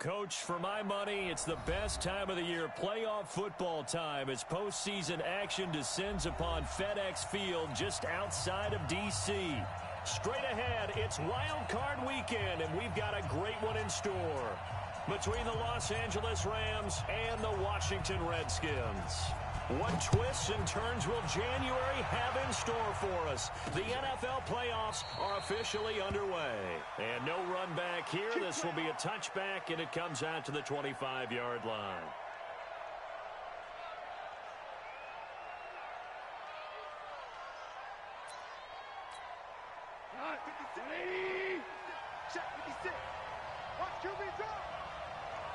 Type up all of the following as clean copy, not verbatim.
Coach, for my money, it's the best time of the year, playoff football time, as postseason action descends upon FedEx Field just outside of D.C. Straight ahead, it's Wild Card Weekend, and we've got a great one in store between the Los Angeles Rams and the Washington Redskins. What twists and turns will January have in store for us? The NFL playoffs are officially underway. And no run back here. This will be a touchback, and it comes out to the 25-yard line. Check 56. Watch QB drop.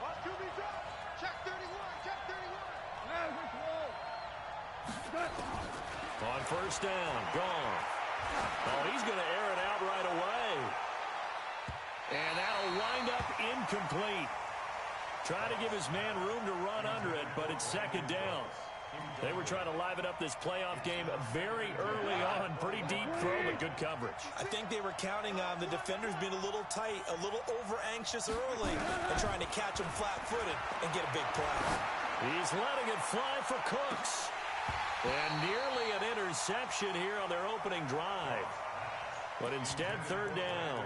Watch QB drop. Check 31. Check 31. On first down, gone. Oh, he's going to air it out right away. And that'll wind up incomplete. Trying to give his man room to run under it, but it's second down. They were trying to liven up this playoff game very early on. Pretty deep throw, but good coverage. I think they were counting on the defenders being a little tight, a little over-anxious early, and trying to catch him flat-footed and get a big play. He's letting it fly for Cooks. And nearly an interception here on their opening drive. But instead, third down.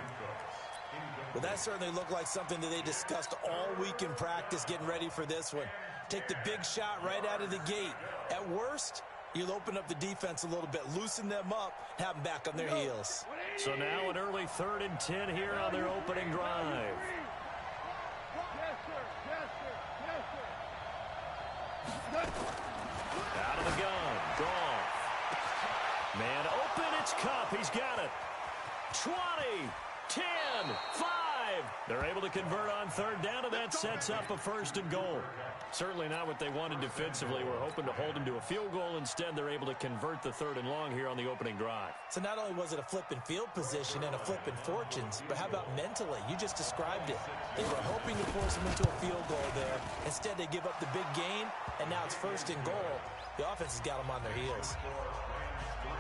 Well, that certainly looked like something that they discussed all week in practice getting ready for this one. Take the big shot right out of the gate. At worst, you'll open up the defense a little bit, loosen them up, have them back on their heels. So now an early 3rd and 10 here on their opening drive. Out of the gun, Goff. Man open, it's Cup. He's got it. 20, 10, 5. They're able to convert on third down, and that sets up a 1st and goal. Certainly not what they wanted defensively. We're hoping to hold them to a field goal. Instead, they're able to convert the 3rd and long here on the opening drive. So not only was it a flipping field position and a flipping fortunes, but how about mentally? You just described it. They were hoping to force them into a field goal there. Instead, they give up the big gain, and now it's 1st and goal. The offense has got them on their heels.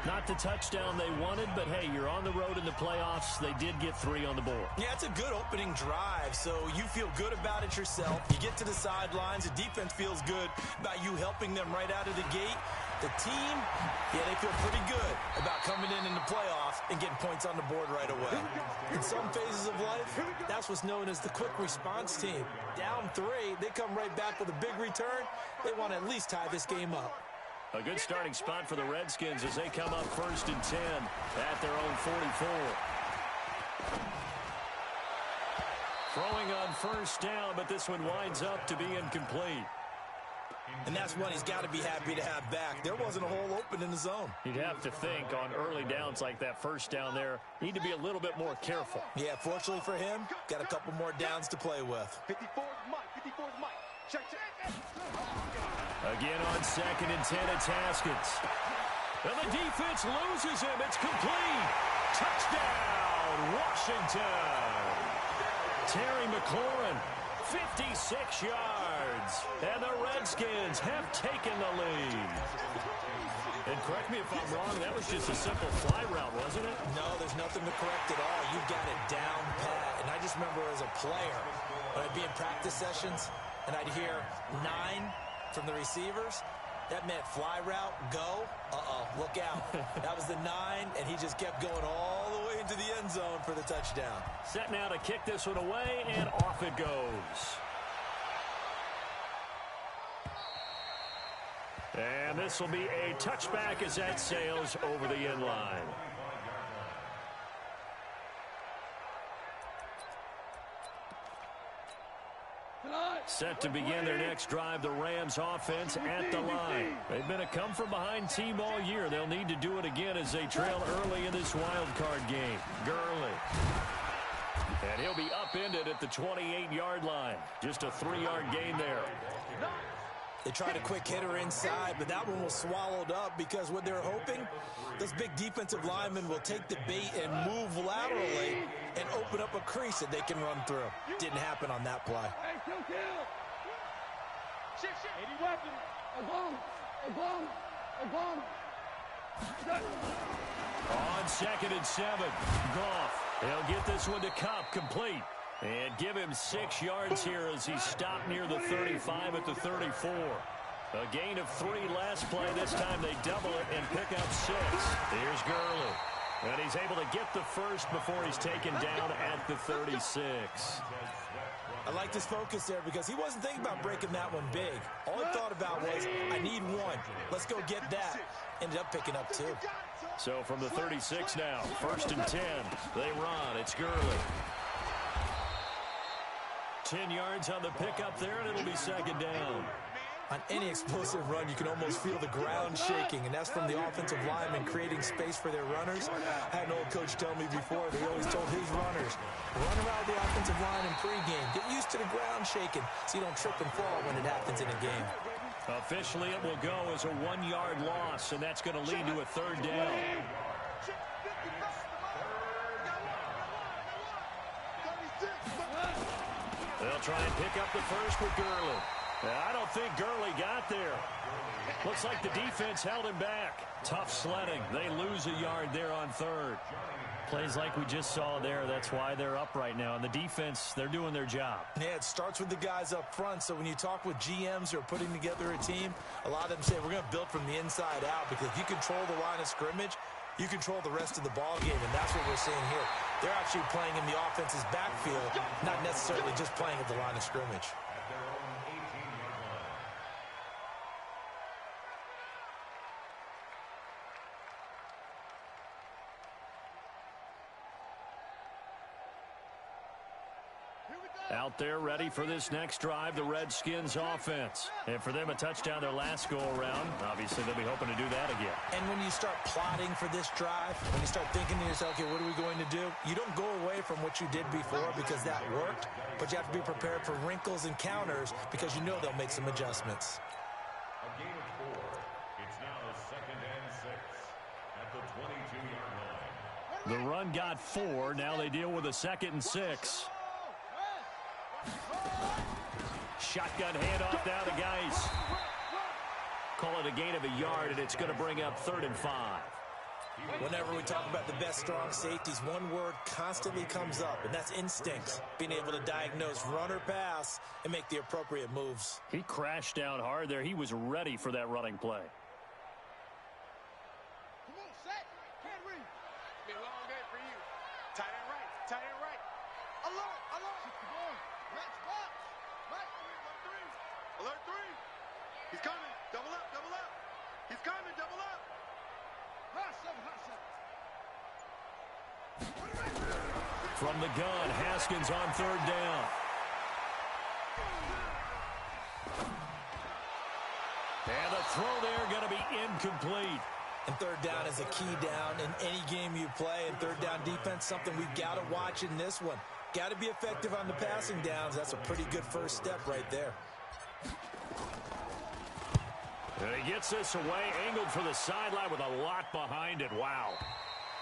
Not the touchdown they wanted, but hey, you're on the road in the playoffs. They did get 3 on the board. Yeah, it's a good opening drive, so you feel good about it yourself. You get to the sidelines. The defense feels good about you helping them right out of the gate. The team, yeah, they feel pretty good about coming in the playoffs and getting points on the board right away. In some phases of life, that's what's known as the quick response team. Down 3, they come right back with a big return. They want to at least tie this game up. A good starting spot for the Redskins as they come up 1st and 10 at their own 44. Throwing on first down, but this one winds up to be incomplete. And that's one he's got to be happy to have back. There wasn't a hole open in the zone. You'd have to think on early downs like that first down there, need to be a little bit more careful. Yeah, fortunately for him, got a couple more downs to play with. 54's Mike. 54's Mike. Check. Again on 2nd and 10, it's Haskins. And the defense loses him. It's complete. Touchdown, Washington. Terry McLaurin, 56 yards. And the Redskins have taken the lead. And correct me if I'm wrong, that was just a simple fly route, wasn't it? No, there's nothing to correct at all. You got it down pat. And I just remember as a player, when I'd be in practice sessions, and I'd hear 9 from the receivers, that meant fly route, go, look out. That was the 9, and he just kept going all the way into the end zone for the touchdown. Set now to kick this one away, and off it goes. And this will be a touchback as that sails over the end line. Set to begin their next drive, the Rams offense at the line. They've been a come-from-behind team all year. They'll need to do it again as they trail early in this wild card game. Gurley. And he'll be upended at the 28-yard line. Just a 3-yard gain there. They tried a quick hitter inside, but that one was swallowed up because what they're hoping, those big defensive linemen will take the bait and move laterally and open up a crease that they can run through. Didn't happen on that play. On 2nd and 7, Goff. They'll get this one to Cup, complete. And give him 6 yards here as he stopped near the 35 at the 34. A gain of 3 last play. This time they double it and pick up 6. Here's Gurley. And he's able to get the first before he's taken down at the 36. I like his focus there because he wasn't thinking about breaking that one big. All he thought about was, I need 1. Let's go get that. Ended up picking up 2. So from the 36 now, 1st and 10. They run. It's Gurley. 10 yards on the pickup there, and it'll be 2nd down. On any explosive run, you can almost feel the ground shaking, and that's from the offensive linemen creating space for their runners. I had an old coach tell me before, he always told his runners, run around the offensive line in pregame. Get used to the ground shaking so you don't trip and fall when it happens in a game. Officially, it will go as a 1-yard loss, and that's going to lead to a 3rd down. They'll try and pick up the first with Gurley. I don't think Gurley got there. Looks like the defense held him back. Tough sledding. They lose a yard there on 3rd. Plays like we just saw there. That's why they're up right now. And the defense, they're doing their job. Yeah, it starts with the guys up front. So when you talk with GMs who are putting together a team, a lot of them say we're going to build from the inside out, because if you control the line of scrimmage, you control the rest of the ball game, and that's what we're seeing here. They're actually playing in the offense's backfield, not necessarily just playing at the line of scrimmage. Out there ready for this next drive, the Redskins offense. And for them, a touchdown their last go-around. Obviously, they'll be hoping to do that again. And when you start plotting for this drive, when you start thinking to yourself, okay, what are we going to do? You don't go away from what you did before because that worked, but you have to be prepared for wrinkles and counters because you know they'll make some adjustments. A gain of 4. It's now 2nd and 6 at the 22-yard line. The run got 4. Now they deal with a 2nd and 6. Shotgun handoff now to Geis. Call it a gain of a yard, and it's going to bring up 3rd and 5. Whenever we talk about the best strong safeties, one word constantly comes up, and that's instincts. Being able to diagnose run or pass and make the appropriate moves. He crashed down hard there. He was ready for that running play. Come on, set. Can't read. Be a long day for you. Tight end right. Tight end right. Alert. Alert. Come on. Match box. Right. Alert 3. He's coming. Double up. Double up. He's coming. Double up. Hot 7. Hot 7. From the gun, Haskins on 3rd down. And the throw there going to be incomplete. And 3rd down is a key down in any game you play. And 3rd down defense, something we've got to watch in this one. Got to be effective on the passing downs. That's a pretty good first step right there. And he gets this away, angled for the sideline with a lot behind it. Wow.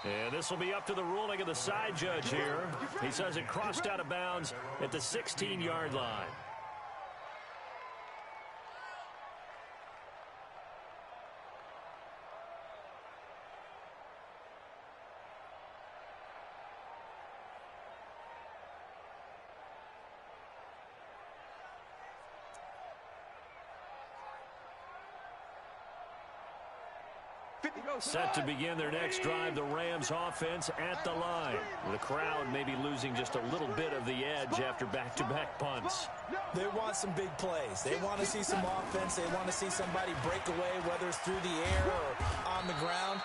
And this will be up to the ruling of the side judge here. He says it crossed out of bounds at the 16-yard line. Set to begin their next drive, the Rams offense at the line. The crowd may be losing just a little bit of the edge after back-to-back punts. They want some big plays. They want to see some offense. They want to see somebody break away, whether it's through the air or on the ground.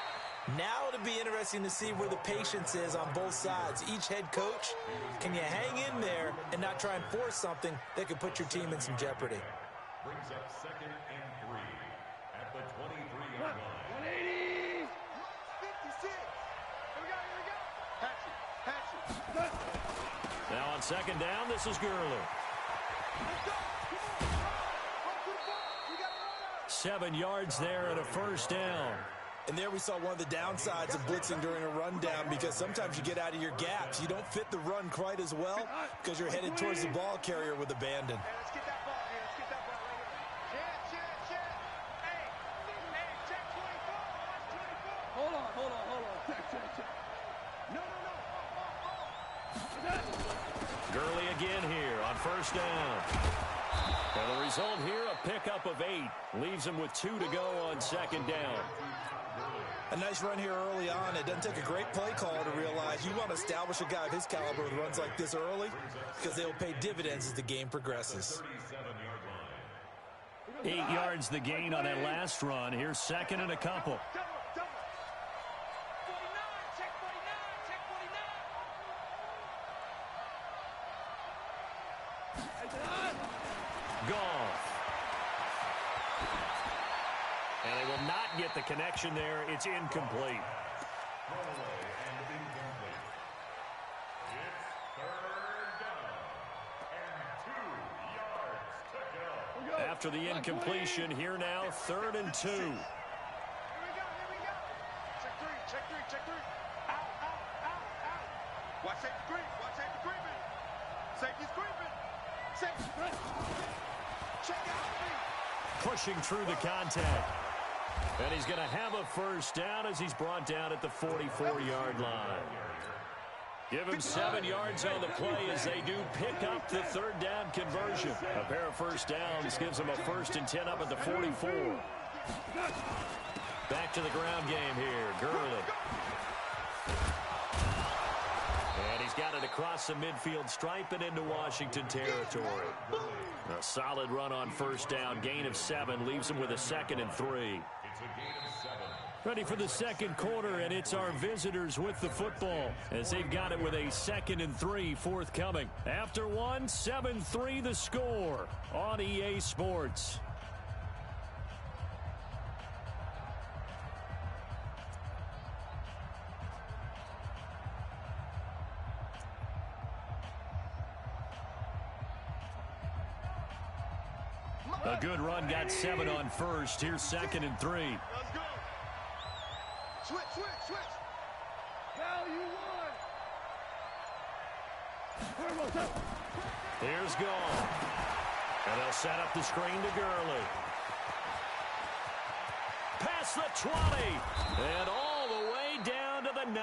Now it'll be interesting to see where the patience is on both sides. Each head coach, can you hang in there and not try and force something that could put your team in some jeopardy? Brings up 2nd and 3 at the 23-yard line. 180. 56. Here we go. Here we go. Patch it. Patch it. Now on 2nd down, this is Gurley. Let's go. Come on. Run to the ball. We got to run out. 7 yards there and a 1st down. And there we saw one of the downsides of blitzing during a rundown, because sometimes you get out of your gaps. You don't fit the run quite as well because you're headed towards the ball carrier with abandon. Hey, let's get that ball here. Let's get that ball right here. Check. Hey, check 24. Watch 24. Hold on. Check. No. Gurley again here on first down. And the result here, a pickup of 8. Leaves him with 2 to go on second down. A nice run here early on. It doesn't take a great play caller to realize you want to establish a guy of his caliber with runs like this early because they will pay dividends as the game progresses. 8 yards the gain on that last run. Here's second and a couple. Goff. And they will not get the connection there. It's incomplete. After the incompletion, here now, 3rd and 2. Here we go. Check three. Out. Watch safety creeping. Safety's creeping. Check out. Pushing through the contact. And he's going to have a first down as he's brought down at the 44-yard line. Give him 7 yards on the play as they do pick up the 3rd down conversion. A pair of first downs gives them a 1st and 10 up at the 44. Back to the ground game here. Gurley. And he's got it across the midfield stripe and into Washington territory. A solid run on first down. Gain of 7 leaves him with a 2nd and 3. Ready for the second quarter, and it's our visitors with the football as they've got it with a 2nd and 3 forthcoming. After 1, 7-3 the score on EA Sports. A good run, got 7 on first. Here's 2nd and 3. Let's go. Switch. Value 1. Here's Goff. And they'll set up the screen to Gurley. Past the 20. And all the way down to the 9.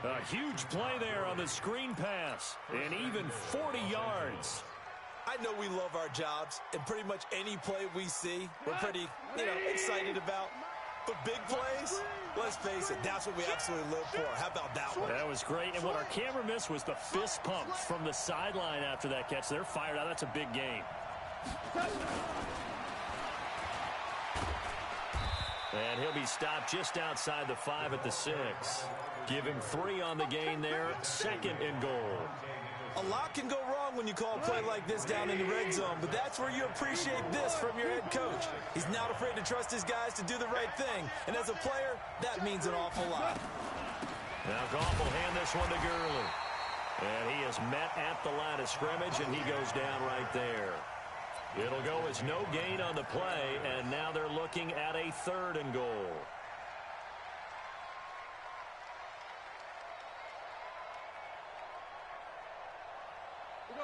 A huge play there on the screen pass. And even 40 yards. I know we love our jobs, and pretty much any play we see, we're pretty, excited about. But big plays, let's face it, that's what we absolutely live for. How about that one? That was great, and what our camera missed was the fist pumps from the sideline after that catch. They're fired out. That's a big gain. And he'll be stopped just outside the 5 at the 6. Give him 3 on the gain there. 2nd and goal. A lot can go wrong when you call a play like this down in the red zone, but that's where you appreciate this from your head coach. He's not afraid to trust his guys to do the right thing, and as a player, that means an awful lot. Now Goff will hand this one to Gurley. And he is met at the line of scrimmage, and he goes down right there. It'll go as no gain on the play, and now they're looking at a 3rd and goal.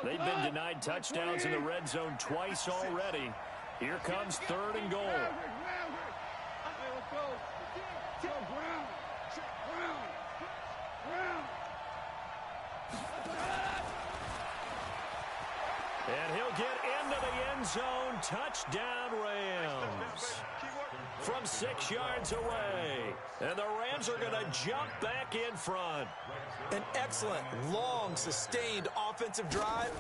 They've been denied touchdowns in the red zone twice already. Here comes 3rd and goal. And he'll get into the end zone. Touchdown, Rams. From 6 yards away. And the Rams are going to jump back in front. An excellent, long, sustained offensive drive.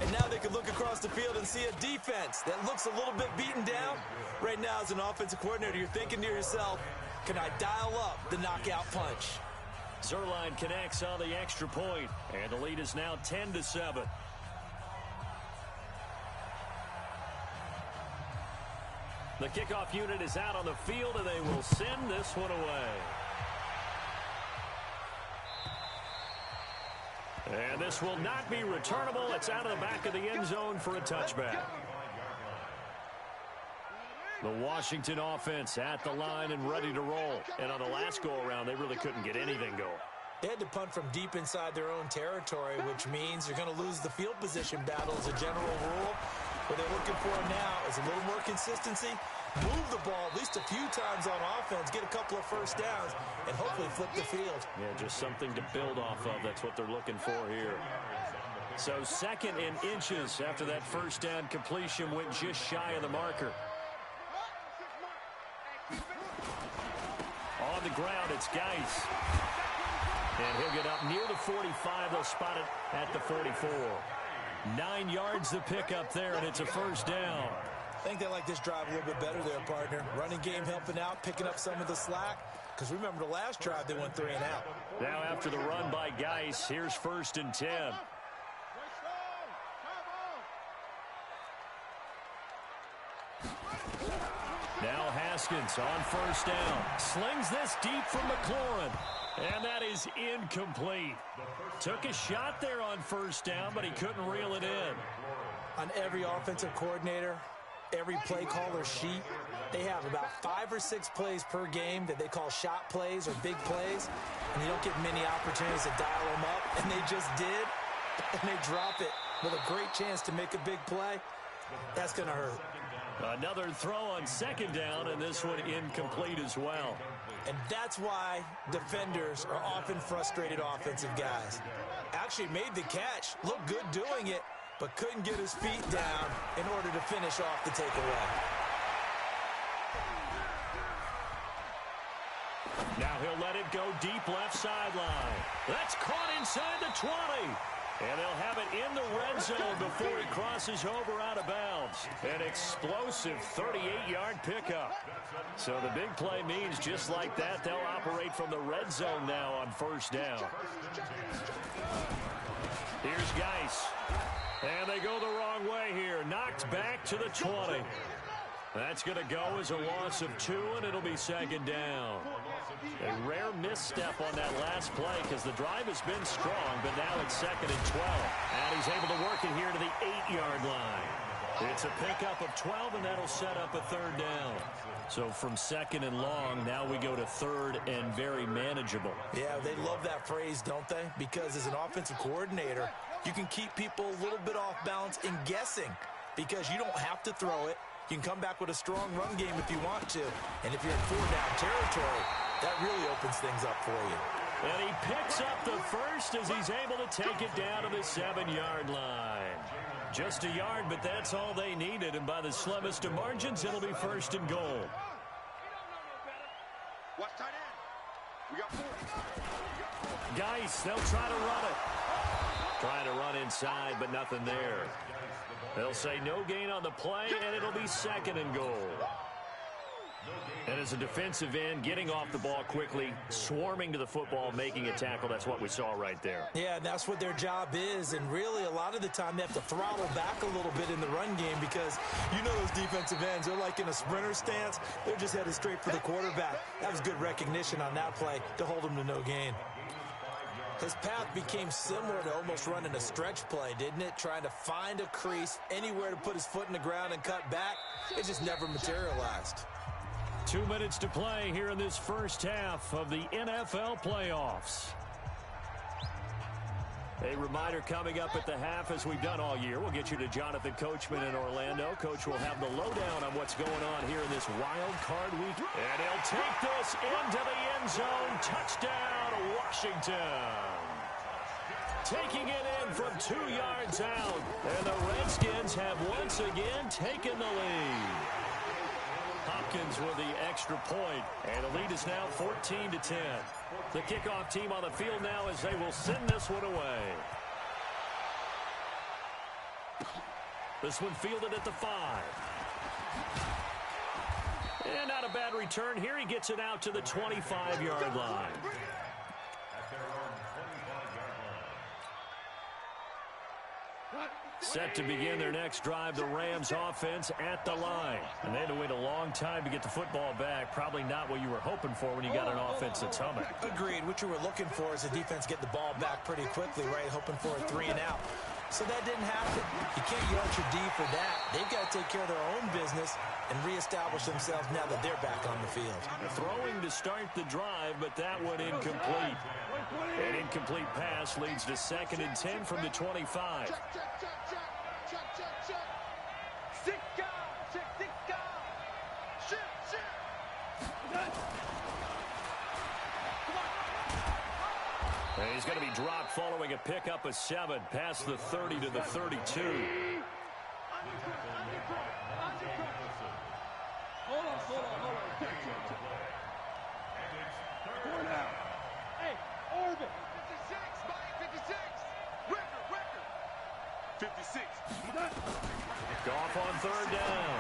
And now they can look across the field and see a defense that looks a little bit beaten down. Right now, as an offensive coordinator, you're thinking to yourself, can I dial up the knockout punch? Zerline connects on the extra point, and the lead is now 10-7. The kickoff unit is out on the field, and they will send this one away. And this will not be returnable. It's out of the back of the end zone for a touchback. The Washington offense at the line and ready to roll. And on the last go-around, they really couldn't get anything going. They had to punt from deep inside their own territory, which means you're going to lose the field position battle as a general rule. What they're looking for now is a little more consistency, move the ball at least a few times on offense, get a couple of first downs, and hopefully flip the field. Yeah, just something to build off of. That's what they're looking for here. So 2nd and inches after that first down completion went just shy of the marker. On the ground, it's Geis. And he'll get up near the 45. They'll spot it at the 44. 9 yards to pick up there, and it's a first down. I think they like this drive a little bit better there, partner. Running game helping out, picking up some of the slack. Because remember the last drive, they went 3 and out. Now after the run by Geis, here's 1st and 10. Now Haskins on first down. Slings this deep from McLaurin. And that is incomplete. Took a shot there on first down, but he couldn't reel it in. On every offensive coordinator, every play caller sheet, they have about 5 or 6 plays per game that they call shot plays or big plays. And you don't get many opportunities to dial them up. And they just did. And they drop it with a great chance to make a big play. That's going to hurt. Another throw on 2nd down, and this one incomplete as well. And that's why defenders are often frustrated offensive guys. Actually made the catch, looked good doing it, but couldn't get his feet down in order to finish off the takeaway. Now he'll let it go deep left sideline. That's caught inside the 20. And they'll have it in the red zone before he crosses over out of bounds. An explosive 38-yard pickup. So the big play means just like that, they'll operate from the red zone now on first down. Here's Geis. And they go the wrong way here. Knocked back to the 20. That's going to go as a loss of 2, and it'll be 2nd down. A rare misstep on that last play because the drive has been strong, but now it's 2nd and 12. And he's able to work it here to the 8-yard line. It's a pickup of 12, and that'll set up a 3rd down. So from 2nd and long, now we go to 3rd and very manageable. Yeah, they love that phrase, don't they? Because as an offensive coordinator, you can keep people a little bit off balance in guessing because you don't have to throw it. You can come back with a strong run game if you want to. And if you're in 4-down territory, that really opens things up for you. And he picks up the first as he's able to take it down to the 7-yard line. Just a yard, but that's all they needed. And by the slimmest of margins, it'll be 1st and goal. Watch tight end. We got 4. Geis, they'll try to run it. Trying to run inside, but nothing there. They'll say no gain on the play, and it'll be 2nd and goal. And as a defensive end, getting off the ball quickly, swarming to the football, making a tackle, that's what we saw right there. Yeah, that's what their job is, and really a lot of the time they have to throttle back a little bit in the run game because you know those defensive ends, they're like in a sprinter stance. They're just headed straight for the quarterback. That was good recognition on that play to hold him to no gain. His path became similar to almost running a stretch play, didn't it? Trying to find a crease, anywhere to put his foot in the ground and cut back. It just never materialized. 2 minutes to play here in this first half of the NFL playoffs. A reminder coming up at the half, as we've done all year. We'll get you to Jonathan Coachman in Orlando. Coach will have the lowdown on what's going on here in this wild card week. And he'll take this into the end zone. Touchdown, Washington. Taking it in from 2 yards out. And the Redskins have once again taken the lead. Hopkins with the extra point, and the lead is now 14-10. The kickoff team on the field now as they will send this one away. This one fielded at the 5. And not a bad return here. He gets it out to the 25-yard line. Set to begin their next drive, the Rams offense at the line. And they had to wait a long time to get the football back. Probably not what you were hoping for when you got an offense that's humming. Agreed. What you were looking for is the defense get the ball back pretty quickly, right? Hoping for a 3 and out. So that didn't happen. You can't yell at your D for that. They've got to take care of their own business and reestablish themselves now that they're back on the field. Throwing to start the drive, but that one incomplete. An incomplete pass leads to 2nd and 10 from the 25. He's going to be dropped following a pickup of 7 past the 30 to the 32. Hold on. Four now. Hey, Orbit. 56, Mike, 56. Record. 56. Goff on 3rd down.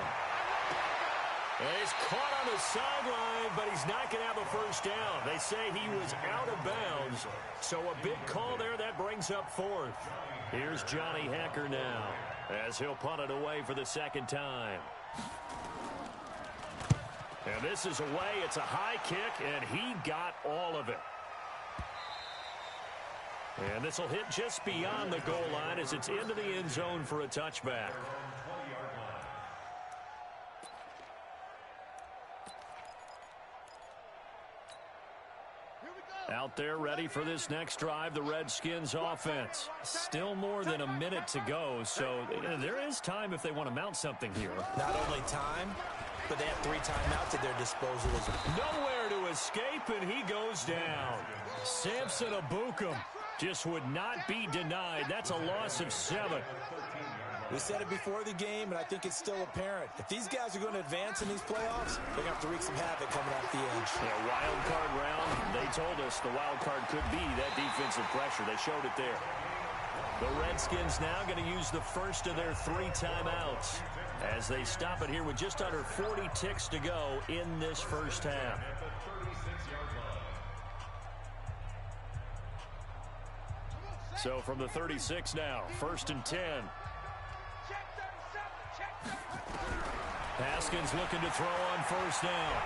And he's caught on the sideline, but he's not going to have a first down. They say he was out of bounds, so a big call there. That brings up 4th. Here's Johnny Hacker now as he'll punt it away for the 2nd time. And this is away. It's a high kick, and he got all of it. And this will hit just beyond the goal line as it's into the end zone for a touchback. Out there ready for this next drive, the Redskins offense. Still more than a minute to go, so there is time if they want to mount something here. Not only time, but they have 3 timeouts at their disposal as well. Nowhere to escape, and he goes down. Samson Abukum just would not be denied. That's a loss of 7. We said it before the game, and I think it's still apparent. If these guys are going to advance in these playoffs, they're going to have to wreak some havoc coming off the edge. Yeah, wild card round. They told us the wild card could be that defensive pressure. They showed it there. The Redskins now going to use the first of their 3 timeouts as they stop it here with just under 40 ticks to go in this first half. So from the 36 now, 1st and 10. Haskins looking to throw on 1st down.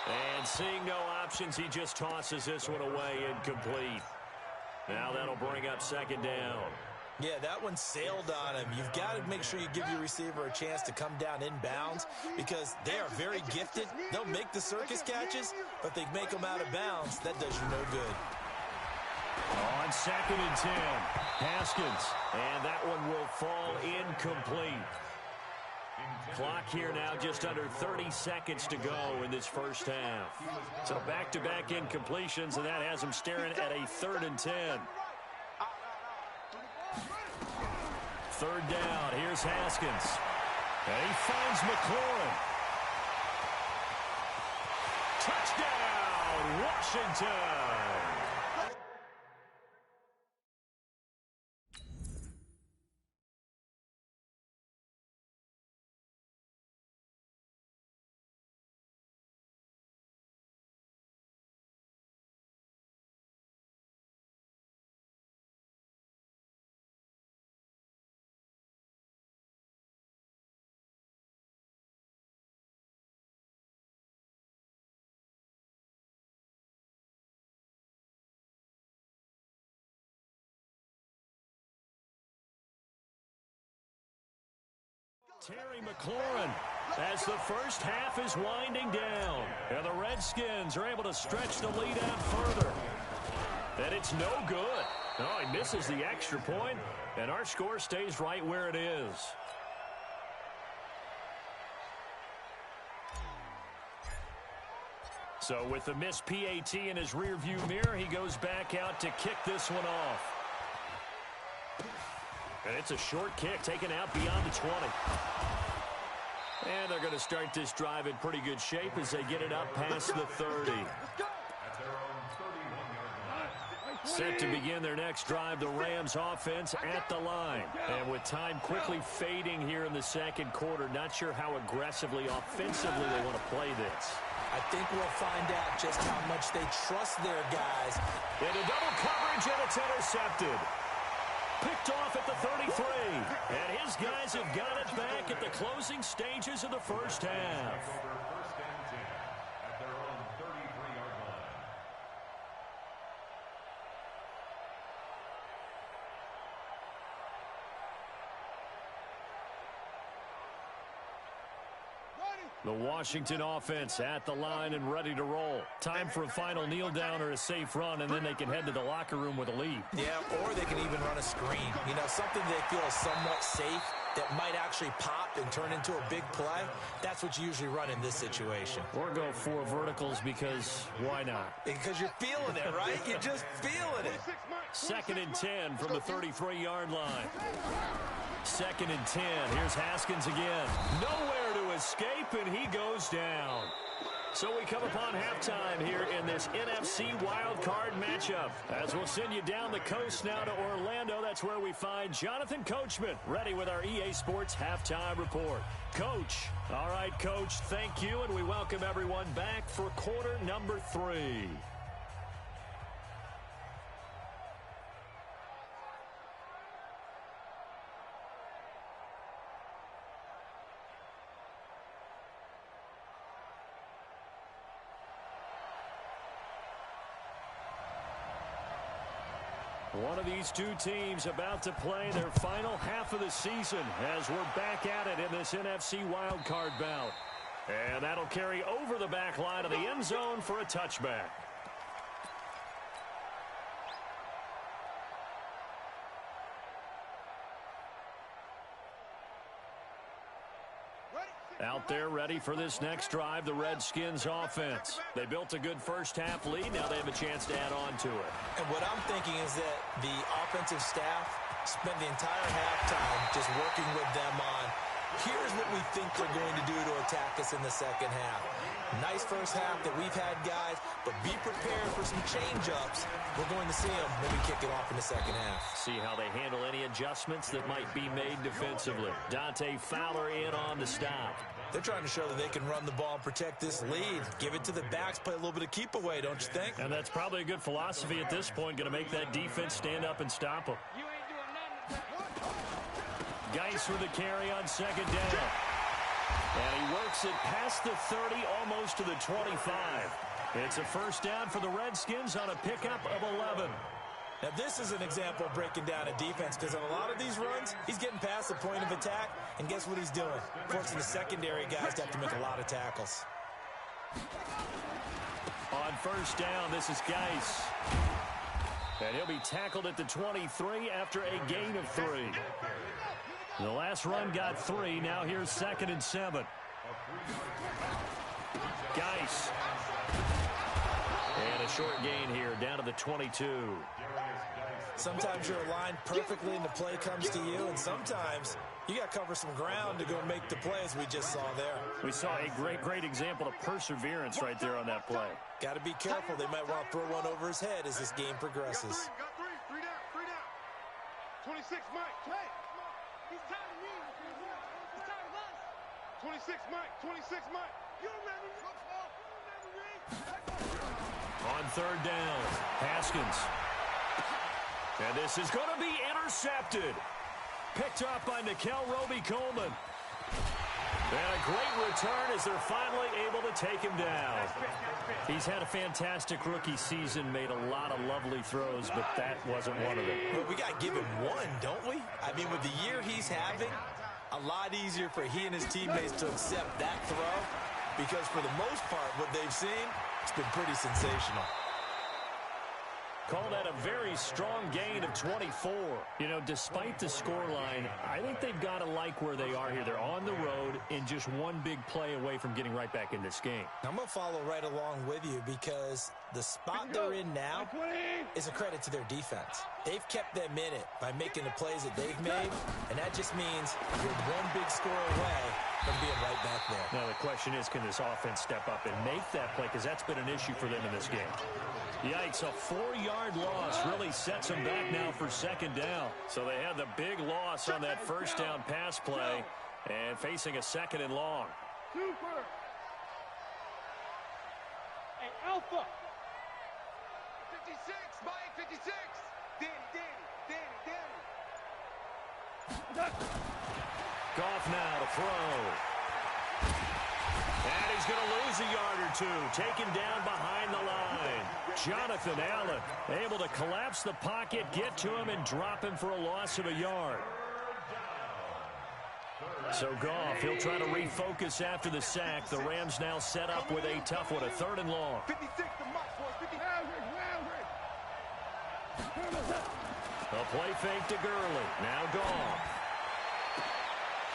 And seeing no options, he just tosses this one away incomplete. Now that'll bring up 2nd down. Yeah, that one sailed on him. You've got to make sure you give your receiver a chance to come down inbounds because they are very gifted. They'll make the circus catches, but they make them out of bounds. That does you no good. On 2nd and 10, Haskins, and that one will fall incomplete. Clock here now just under 30 seconds to go in this first half. So back-to-back incompletions, and that has him staring at a 3rd and 10. 3rd down, here's Haskins. And he finds McLaurin. Touchdown, Washington! Terry McLaurin as the first half is winding down. And the Redskins are able to stretch the lead out further. And it's no good. Oh, he misses the extra point, and our score stays right where it is. So with the missed PAT in his rearview mirror, he goes back out to kick this one off. And it's a short kick taken out beyond the 20. And they're going to start this drive in pretty good shape as they get it up past the 30. Set to begin their next drive, the Rams offense at the line. And with time quickly fading here in the 2nd quarter, not sure how aggressively, offensively they want to play this. I think we'll find out just how much they trust their guys. Into double coverage, and it's intercepted. Picked off at the 33. And his guys have got it back at the closing stages of the first half. The Washington offense at the line and ready to roll. Time for a final kneel down or a safe run, and then they can head to the locker room with a lead. Yeah, or they can even run a screen. You know, something they feel is somewhat safe that might actually pop and turn into a big play, that's what you usually run in this situation. Or go 4 verticals because why not? Because you're feeling it, right? You're just feeling it. 2nd and 10 from the 33-yard line. 2nd and 10. Here's Haskins again. Nowhere to escape, and he goes down. So we come upon halftime here in this NFC wildcard matchup. As we'll send you down the coast now to Orlando, that's where we find Jonathan Coachman, ready with our EA Sports halftime report. Coach. All right, Coach, thank you, and we welcome everyone back for quarter number 3. One of these two teams about to play their final half of the season as we're back at it in this NFC wildcard bout. And that'll carry over the back line of the end zone for a touchback. Out there ready for this next drive, the Redskins offense. They built a good first-half lead. Now they have a chance to add on to it. And what I'm thinking is that the offensive staff spent the entire halftime just working with them on, here's what we think they're going to do to attack us in the second half. Nice first half that we've had, guys, but be prepared for some change-ups. We're going to see them when we kick it off in the second half. See how they handle any adjustments that might be made defensively. Dante Fowler in on the stop. They're trying to show that they can run the ball and protect this lead. Give it to the backs, play a little bit of keep away, don't you think? And that's probably a good philosophy at this point, going to make that defense stand up and stop them. Geis with the carry on 2nd down. And he works it past the 30, almost to the 25. It's a first down for the Redskins on a pickup of 11. Now, this is an example of breaking down a defense, because on a lot of these runs, he's getting past the point of attack, and guess what he's doing? Forcing the secondary guys to have to make a lot of tackles. On first down, this is Geis. And he'll be tackled at the 23 after a gain of 3. The last run got 3. Now here's 2nd and 7. Geis. And a short gain here, down to the 22. Sometimes you're aligned perfectly and the play comes to you, and sometimes you got to cover some ground to go make the play, as we just saw there. We saw a great example of perseverance right there on that play. Got to be careful. They might want to throw one over his head as this game progresses. Got 3. 3 down. 3 down. 26, Mike. Hey, he's tired of me. He's tired of us. 26, Mike. 26, Mike. You remember me. On 3rd down, Haskins. And this is going to be intercepted. Picked up by Nikel Roby-Coleman. And a great return as they're finally able to take him down. He's had a fantastic rookie season, made a lot of lovely throws, but that wasn't one of them. Well, we got to give him one, don't we? I mean, with the year he's having, a lot easier for he and his teammates to accept that throw, because for the most part, what they've seen, it's been pretty sensational. Call that a very strong gain of 24. You know, despite the scoreline, I think they've got to like where they are here. They're on the road and just one big play away from getting right back in this game. I'm going to follow right along with you, because the spot they're in now is a credit to their defense. They've kept them in it by making the plays that they've made, and that just means you're one big score away from being right back there. Now, the question is, can this offense step up and make that play? Because that's been an issue for them in this game. Yikes, a 4-yard loss really sets them back now for 2nd down. So they had the big loss on that first down pass play and facing a 2nd and long. Super. Hey, Alpha. 56, Mike, 56. Danny. Goff now to throw. And he's going to lose a yard or two. Taken down behind the line. Jonathan Allen able to collapse the pocket, get to him, and drop him for a loss of a yard. So Goff, he'll try to refocus after the sack. The Rams now set up with a tough one, a 3rd and long. 56 to Mike, boys. 50. A play fake to Gurley. Now Goff.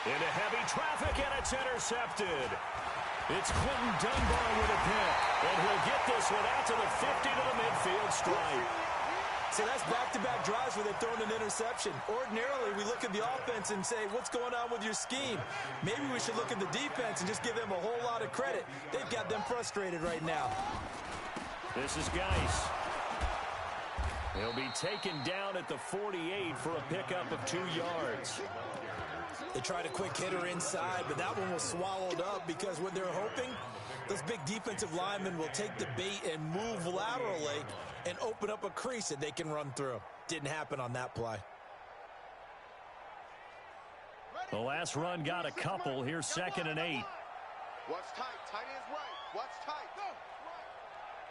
Into heavy traffic, and it's intercepted. It's Quentin Dunbar with a pick, and he'll get this one out to the 50 to the midfield stripe. So that's back-to-back drives where they've thrown an interception. Ordinarily, we look at the offense and say, what's going on with your scheme? Maybe we should look at the defense and just give them a whole lot of credit. They've got them frustrated right now. This is Geis. He'll be taken down at the 48 for a pickup of 2 yards. They tried a quick hitter inside, but that one was swallowed up because what they're hoping, those big defensive linemen will take the bait and move laterally and open up a crease that they can run through. Didn't happen on that play. The last run got a couple. Here's 2nd and 8. Watch tight. Tight ends right. Watch tight. Go.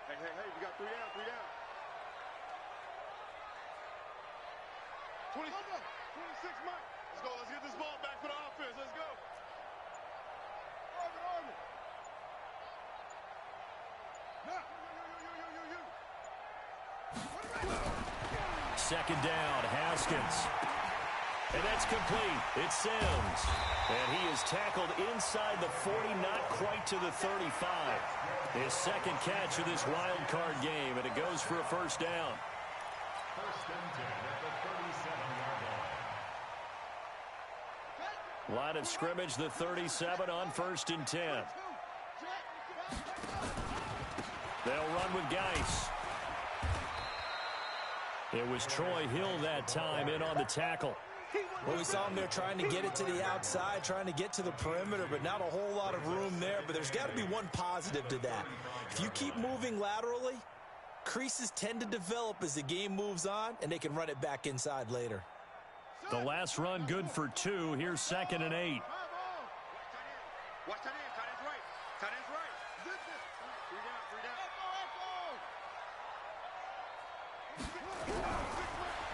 Hey, hey, hey. We got 3 down. 3 down. 26, Mike. Let's go. Let's get this ball back for the offense. Let's go. Arvin. Second down, Haskins. And that's complete. It's Sims. And he is tackled inside the 40, not quite to the 35. His second catch of this wild card game, and it goes for a first down. First and 10 at the 37-yard line. Line of scrimmage, the 37 on 1st and 10. They'll run with Geis. It was Troy Hill that time in on the tackle. Well, we saw him there trying to get it to the outside, trying to get to the perimeter, but not a whole lot of room there. But there's got to be one positive to that. If you keep moving laterally, creases tend to develop as the game moves on, and they can run it back inside later. The last run good for 2. Here's 2nd and 8. Watch tight end. Tight end's right. Tight end's right. 3 down.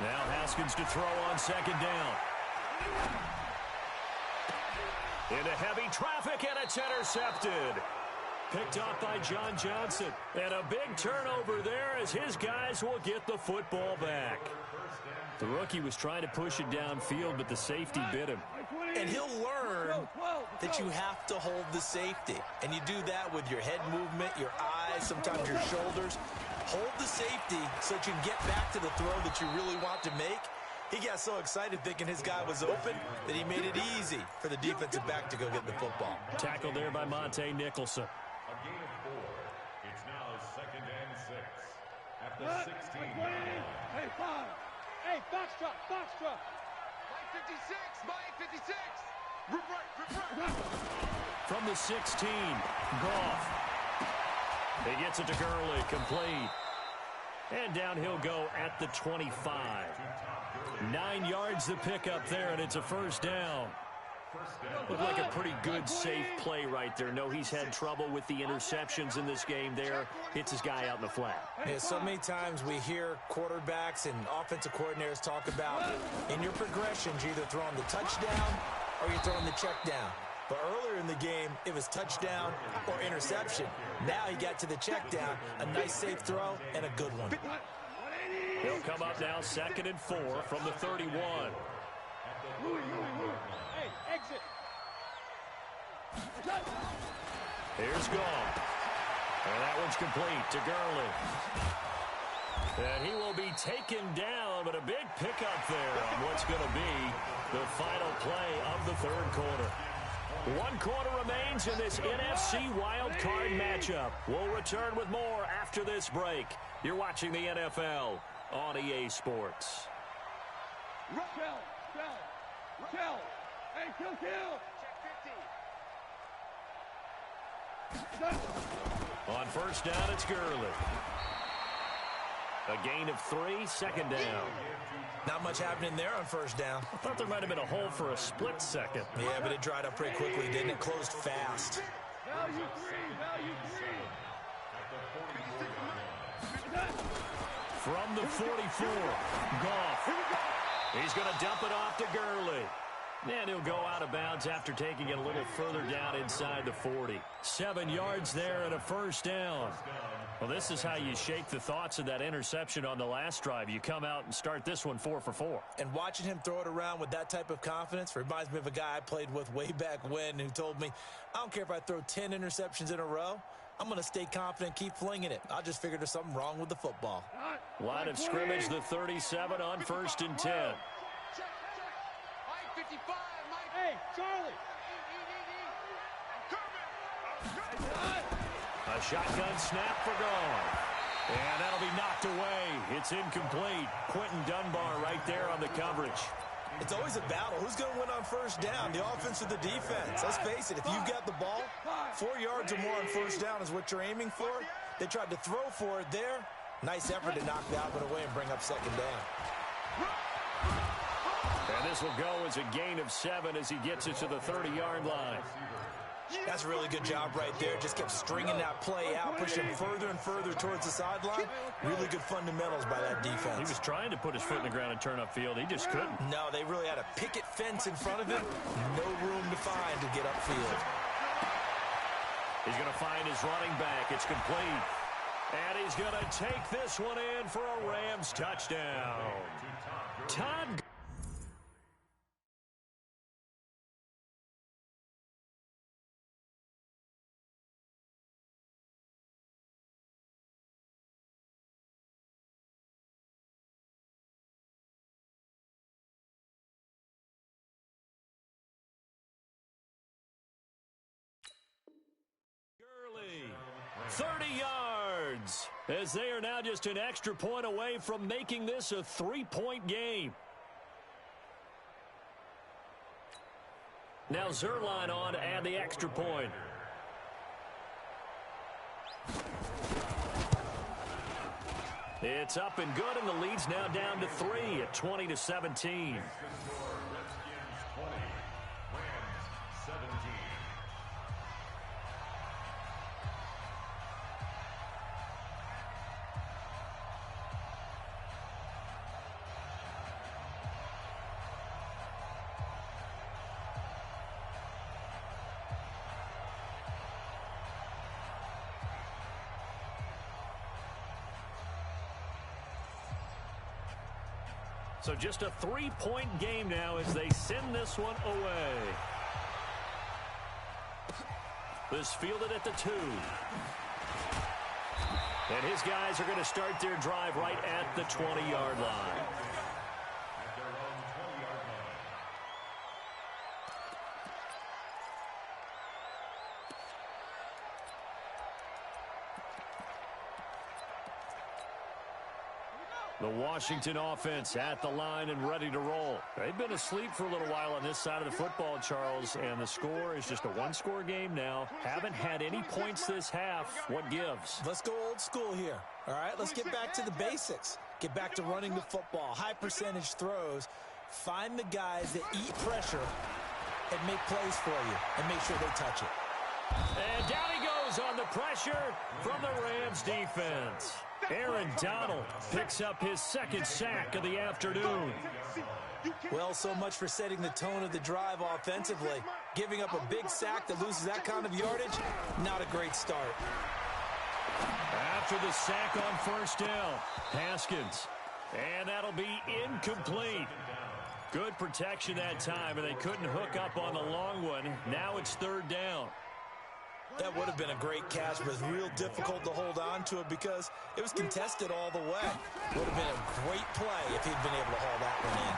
Now Haskins to throw on 2nd down. Into heavy traffic, and it's intercepted. Picked up by John Johnson. And a big turnover there as his guys will get the football back. The rookie was trying to push it downfield, but the safety bit him. And he'll learn that you have to hold the safety. And you do that with your head movement, your eyes, sometimes your shoulders. Hold the safety so that you can get back to the throw that you really want to make. He got so excited thinking his guy was open that he made it easy for the defensive back to go get the football. Tackled there by Monte Nicholson. A gain of 4. It's now 2nd and 6 at the 16-yard line. Hey, 5. Hey, Foxtrot. Mike 56. Mike 56. Rip right. From the 16, Goff. He gets it to Gurley, complete. And down he'll go at the 25. 9 yards the pickup there, and it's a first down. Looked like a pretty good, safe play right there. No, he's had trouble with the interceptions in this game there. Hits his guy out in the flat. Yeah, so many times we hear quarterbacks and offensive coordinators talk about in your progressions, you're either throwing the touchdown or you're throwing the check down. But earlier in the game, it was touchdown or interception. Now he got to the check down, a nice safe throw, and a good one. He'll come up now 2nd and 4 from the 31. Hey, exit. Here's Goff. And that one's complete to Gurley. And he will be taken down, but a big pickup there on what's going to be the final play of the 3rd quarter. 1 quarter remains in this NFC wildcard matchup. We'll return with more after this break. You're watching the NFL on EA Sports. Kill. Hey, kill. Check 50. On first down, it's Gurley. A gain of 3, 2nd down. Not much happening there on first down. I thought there might have been a hole for a split second. Yeah, but it dried up pretty quickly, didn't it? Closed fast. Value three. From the 44, Goff. He's going to dump it off to Gurley. And he'll go out of bounds after taking it a little further down inside the 40. 7 yards there and a first down. Well, this is how you shake the thoughts of that interception on the last drive. You come out and start this one 4 for 4. And watching him throw it around with that type of confidence reminds me of a guy I played with way back when who told me, I don't care if I throw 10 interceptions in a row. I'm going to stay confident, keep flinging it. I just figured there's something wrong with the football. Line of scrimmage, the 37 on 1st and 10. Mike, 55, Mike. Hey, Charlie. I'm coming. A shotgun snap for gone. And that'll be knocked away. It's incomplete. Quentin Dunbar right there on the coverage. It's always a battle. Who's going to win on 1st down, the offense or the defense? Let's face it, if you've got the ball, 4 yards or more on 1st down is what you're aiming for. They tried to throw for it there. Nice effort to knock the outlet away and bring up 2nd down. And this will go as a gain of 7 as he gets it to the 30-yard line. That's a really good job right there. Just kept stringing that play out, pushing further and further towards the sideline. Really good fundamentals by that defense. He was trying to put his foot in the ground and turn upfield. He just couldn't. No, they really had a picket fence in front of him. No room to find to get upfield. He's going to find his running back. It's complete. And he's going to take this one in for a Rams touchdown. Todd. Gurley, 30 yards, as they are now just an extra point away from making this a 3-point game. Now Zerline on to add the extra point. It's up and good, and the lead's now down to 3 at 20-17. So just a 3-point game now as they send this one away. This fielded at the 2. And his guys are going to start their drive right at the 20-yard line. The Washington offense at the line and ready to roll. They've been asleep for a little while on this side of the football, Charles, and the score is just a 1-score game now. Haven't had any points this half. What gives? Let's go old school here. All right, let's get back to the basics. Get back to running the football, high percentage throws. Find the guys that eat pressure and make plays for you and make sure they touch it. And down he goes on the pressure from the Rams defense. Aaron Donald picks up his 2nd sack of the afternoon. Well, so much for setting the tone of the drive offensively. Giving up a big sack that loses that kind of yardage, not a great start. After the sack on 1st down, Haskins. And that'll be incomplete. Good protection that time, and they couldn't hook up on the long one. Now it's 3rd down. That would have been a great catch, but it's real difficult to hold on to it because it was contested all the way. Would have been a great play if he'd been able to haul that one in.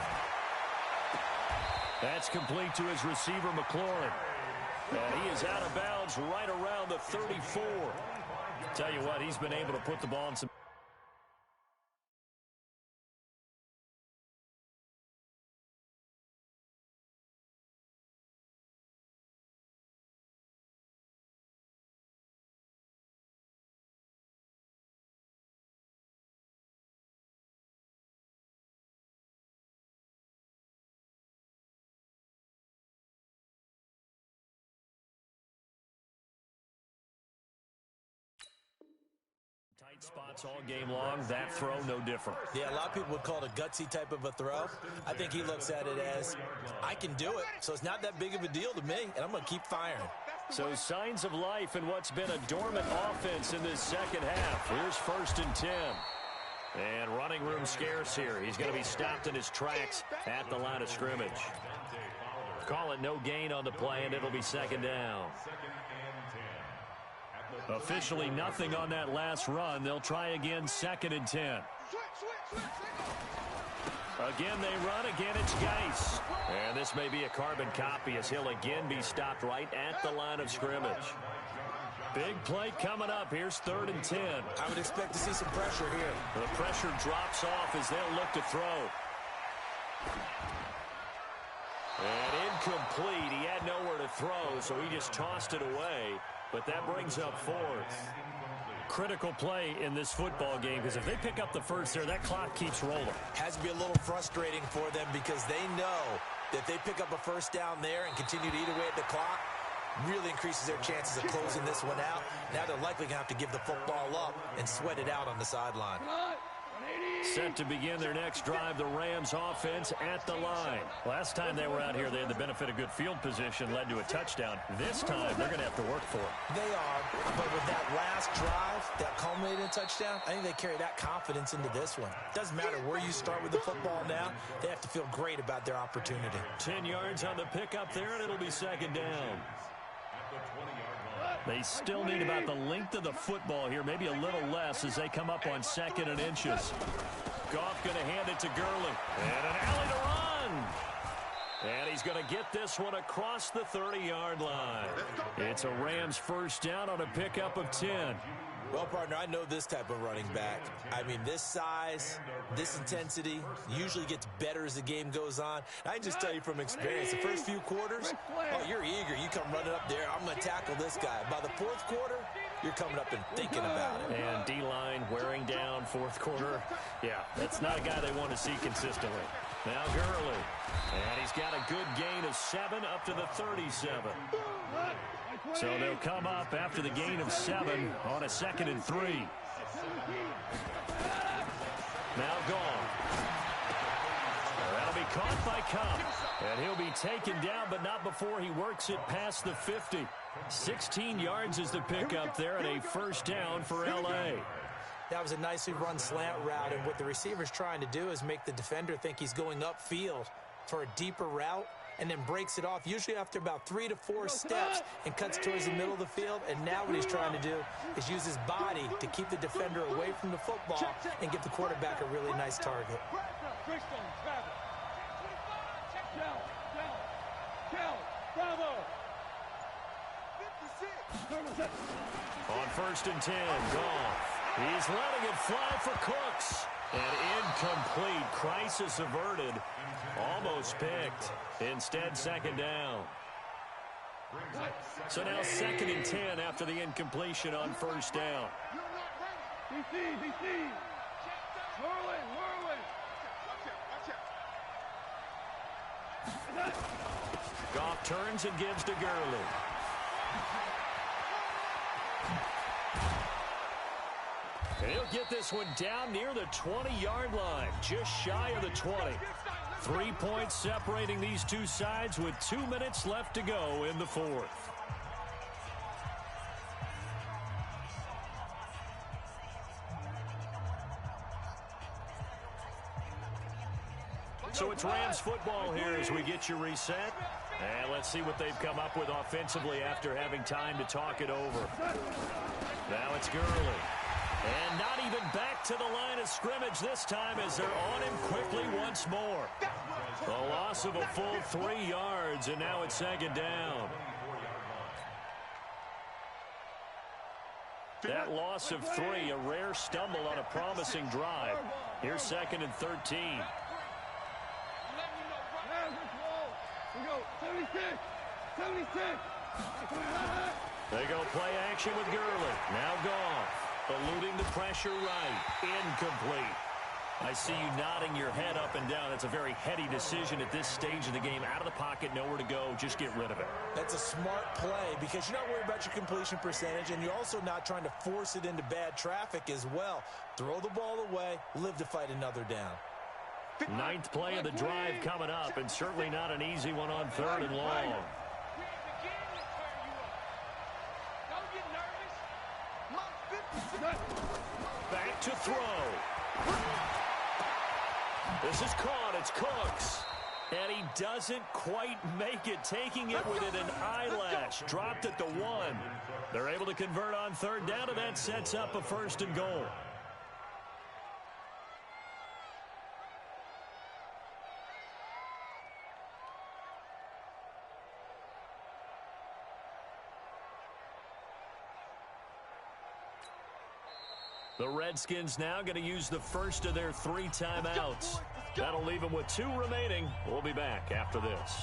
That's complete to his receiver, McLaurin. And he is out of bounds right around the 34. Tell you what, he's been able to put the ball in some... Tight spots all game long. That throw, no different. Yeah, a lot of people would call it a gutsy type of a throw. I think he looks at it as, I can do it, so it's not that big of a deal to me, and I'm going to keep firing. That's So signs of life in what's been a dormant offense in this second half. Here's 1st and 10. And running room scarce here. He's going to be stopped in his tracks at the line of scrimmage. Call it no gain on the play, and it'll be 2nd down. Officially nothing on that last run. They'll try again, 2nd and 10. Again, they run. Again, it's Geis. And this may be a carbon copy as he'll again be stopped right at the line of scrimmage. Big play coming up. Here's 3rd and 10. I would expect to see some pressure here. The pressure drops off as they'll look to throw. And incomplete. He had nowhere to throw, so he just tossed it away. But that brings up 4th. Critical play in this football game, because if they pick up the first there, that clock keeps rolling. Has to be a little frustrating for them because they know that if they pick up a 1st down there and continue to eat away at the clock, really increases their chances of closing this one out. Now they're likely going to have to give the football up and sweat it out on the sideline. Set to begin their next drive, the Rams offense at the line. Last time they were out here, they had the benefit of good field position, led to a touchdown. This time, they're going to have to work for it. They are, but with that last drive that culminated in a touchdown, I think they carry that confidence into this one. Doesn't matter where you start with the football now, they have to feel great about their opportunity. 10 yards on the pickup there, and it'll be 2nd down. They still need about the length of the football here, maybe a little less as they come up on 2nd and inches. Goff going to hand it to Gurley. And an alley to run. And he's going to get this one across the 30-yard line. It's a Rams 1st down on a pickup of 10. Well, partner, I know this type of running back. I mean, this size, this intensity usually gets better as the game goes on. I can just tell you from experience, the first few quarters, oh, you're eager. You come running up there, I'm going to tackle this guy. By the 4th quarter, you're coming up and thinking about it. And D-line wearing down 4th quarter. Yeah, that's not a guy they want to see consistently. Now Gurley. And he's got a good gain of 7 up to the 37. So they'll come up after the gain of 7 on a 2nd and 3. Now gone. That'll be caught by Cup. And he'll be taken down, but not before he works it past the 50. 16 yards is the pickup there, and a 1st down for L.A. That was a nicely run slant route, and what the receiver's trying to do is make the defender think he's going upfield for a deeper route, and then breaks it off, usually after about 3 to 4 steps, and cuts towards the middle of the field. And now what he's trying to do is use his body to keep the defender away from the football and give the quarterback a really nice target. On 1st and 10, Goff. He's letting it fly for Cooks. And incomplete. Crisis averted. Almost picked. Instead, 2nd down. So now 2nd and 10 after the incompletion on 1st down. Goff turns and gives to Gurley. And he'll get this one down near the 20-yard line, just shy of the 20. 3 points separating these two sides with 2 minutes left to go in the 4th. So it's Rams football here as we get you reset. And let's see what they've come up with offensively after having time to talk it over. Now it's Gurley. And not even back to the line of scrimmage this time as they're on him quickly once more. A loss of a full 3 yards, and now it's 2nd down. That loss of 3, a rare stumble on a promising drive. Here's 2nd and 13. They go play action with Gurley. Now Goff. Eluding the pressure right. Incomplete. I see you nodding your head up and down. That's a very heady decision at this stage of the game. Out of the pocket, nowhere to go. Just get rid of it. That's a smart play because you're not worried about your completion percentage, and you're also not trying to force it into bad traffic as well. Throw the ball away, live to fight another down. 9th play of the drive coming up, and certainly not an easy one on 3rd and long. Back to throw. This is caught. It's Cooks. And he doesn't quite make it, taking it within an eyelash. Dropped at the 1. They're able to convert on third down, and that sets up a 1st and goal. The Redskins now going to use the first of their 3 timeouts. That'll leave them with 2 remaining. We'll be back after this.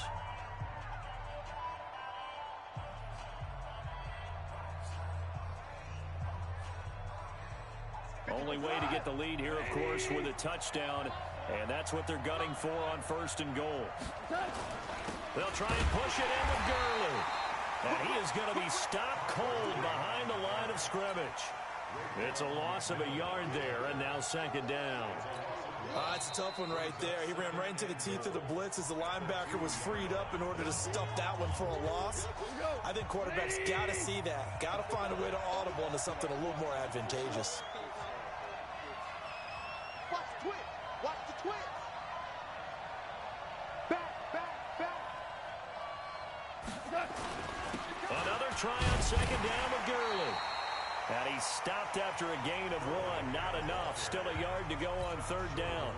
Only way to get the lead here, of course, with a touchdown. And that's what they're gunning for on 1st and goal. They'll try and push it in with Gurley. And he is going to be stopped cold behind the line of scrimmage. It's a loss of a yard there, and now 2nd down. It's a tough one right there. He ran right into the teeth of the blitz as the linebacker was freed up in order to stuff that one for a loss. I think quarterbacks got to see that. Got to find a way to audible into something a little more advantageous. Watch the twist. Watch the twist. Back. Another try on 2nd down with Gurley. And he stopped after a gain of 1. Not enough. Still a yard to go on 3rd down.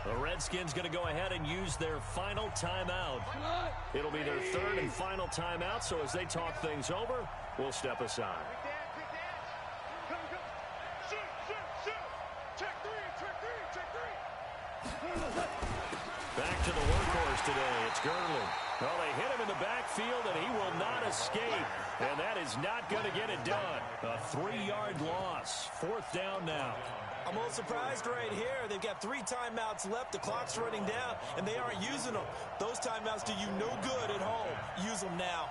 The Redskins going to go ahead and use their final timeout. It'll be their 3rd and final timeout, so as they talk things over, we'll step aside. Back to the workhorse today. It's Gurley. Well, they hit him in the backfield, and he will not escape. And that is not going to get it done. A 3-yard loss. 4th down now. I'm a little surprised right here. They've got 3 timeouts left. The clock's running down, and they aren't using them. Those timeouts do you no good at home. Use them now.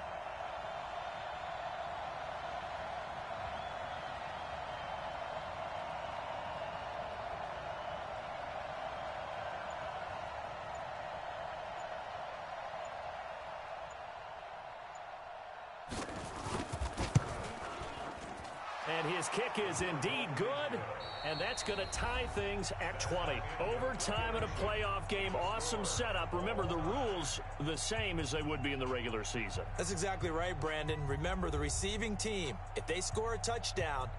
And his kick is indeed good, and that's going to tie things at 20. Overtime in a playoff game, awesome setup. Remember, the rules the same as they would be in the regular season. That's exactly right, Brandon. Remember, the receiving team, if they score a touchdown,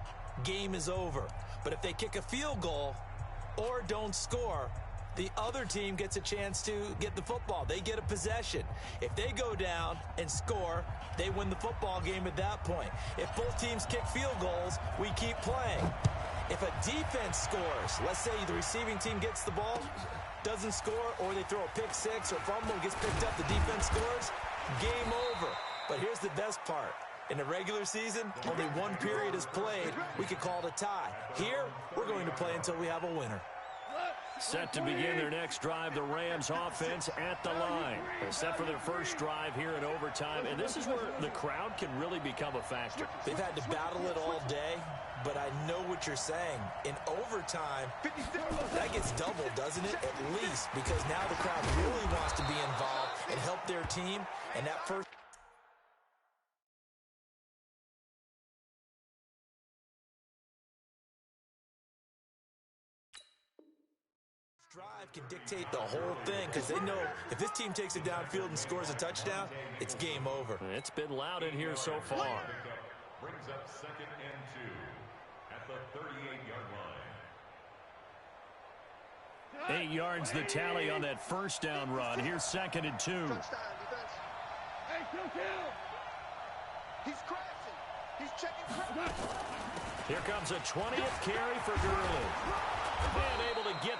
game is over. But if they kick a field goal or don't score, the other team gets a chance to get the football. They get a possession. If they go down and score, they win the football game at that point. If both teams kick field goals, we keep playing. If a defense scores, let's say the receiving team gets the ball, doesn't score, or they throw a pick 6 or fumble, gets picked up, the defense scores, game over. But here's the best part. In the regular season, only 1 period is played. We could call it a tie. Here, we're going to play until we have a winner. Set to begin their next drive, the Rams offense at the line. Set for their first drive here in overtime, and this is where the crowd can really become a factor. They've had to battle it all day, but I know what you're saying. In overtime, that gets doubled, doesn't it? At least, because now the crowd really wants to be involved and help their team, and that first drive can dictate the whole thing, because they know if this team takes it downfield and scores a touchdown, it's game over. It's been loud in here so far. Brings up 2nd and 2 at the 38-yard line. 8 yards the tally on that first down run. Here's 2nd and 2. Hey, kill. He's crashing. He's checking. Here comes a 20th carry for Gurley. And able to get